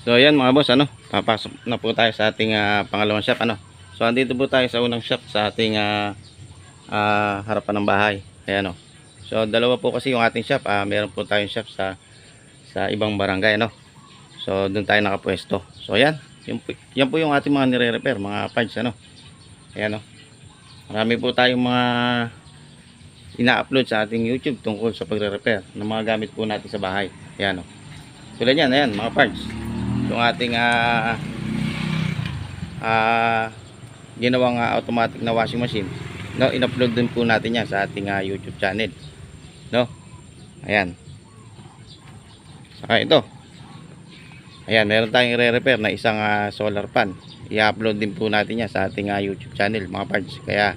So ayan mga boss, papasok na po tayo sa ating pangalawang shop, So andito po tayo sa unang shop sa ating harapan ng bahay. Ayan, So dalawa po kasi yung ating shop, meron po tayong shop sa ibang barangay, So doon tayo nakapwesto. So ayan, yan po yung ating mga nire-repair, mga parts, Ayan, marami po tayong mga ina-upload sa ating YouTube tungkol sa pagre-repair ng mga gamit po natin sa bahay. Ayan, tulad yan, ayan, mga parts. Yung ating ginawang automatic na washing machine, in-upload din po natin yan sa ating YouTube channel, ayan. Saka ito, ayan, meron tayong i-repair na isang solar pan. I-upload din po natin yan sa ating YouTube channel, mga parts. Kaya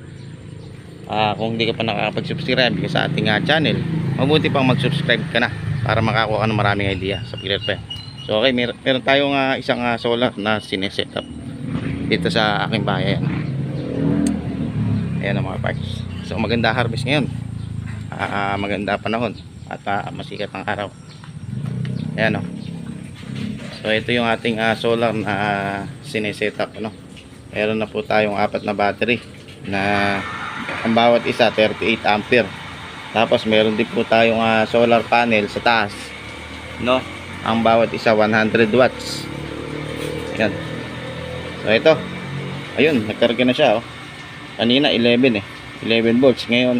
kung hindi ka pa nakakapag-subscribe sa ating channel, mabuti pang mag-subscribe ka na para makakuha ka ng maraming idea sa pag-repair. So okay, meron tayong isang solar na sineset-up dito sa aking bahay. Ayan ang mga parts. So maganda harvest ngayon, maganda panahon at masikat ang araw. Ayan, So ito yung ating solar na sineset-up, Meron na po tayong 4 na battery na ang bawat isa 38 ampere. Tapos meron din po tayong solar panel sa taas, ang bawat isa 100 watts. Ayan. So ito, ayun, nagkarga na siya, kanina 11 volts, ngayon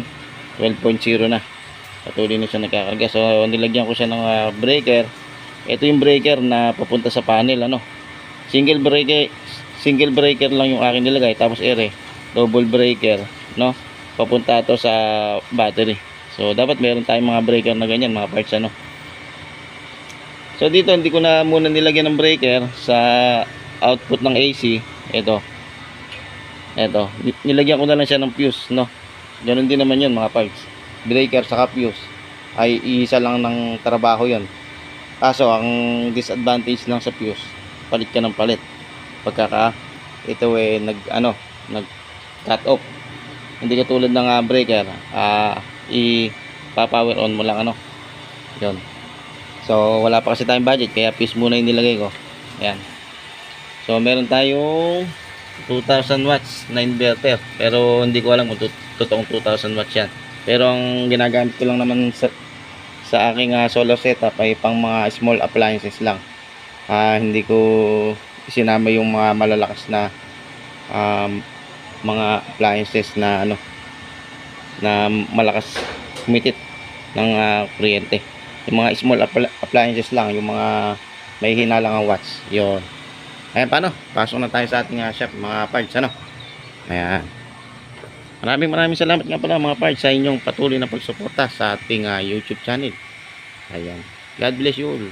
12.0 na. Patuloy na siya nagkakarga. So nilagyan ko siya ng breaker. Ito yung breaker na papunta sa panel, single breaker lang yung akin nilagay, tapos double breaker, papunta to sa battery. So dapat meron tayong mga breaker na ganyan, mga parts, So dito hindi ko na muna nilagyan ng breaker sa output ng AC. Ito, nilagyan ko na lang siya ng fuse, Ganun din naman yun, mga parts. Breaker saka fuse ay isa lang ng trabaho yon. Kaso ang disadvantage lang sa fuse, palit ka ng palit pagka ito nag cut off. Hindi katulad ng breaker, ipa-power on mo lang, yon. So wala pa kasi tayong budget, kaya fuse muna yung nilagay ko. Ayan. So meron tayong 2000 watts na inverter, pero hindi ko alam kung totoong 2000 watts yan. Pero ang ginagamit ko lang naman sa aking solar setup ay pang mga small appliances lang. Hindi ko isinama yung mga malalakas na mga appliances na na malakas kumitit ng kuryente. Yung mga small appliances lang, yung mga may hina lang ang watts, yun. Ayan, paano? Pasok na tayo sa ating shop, mga parts, Ayan. Maraming salamat nga pala, mga parts, sa inyong patuloy na pagsuporta sa ating YouTube channel. Ayan. God bless you all.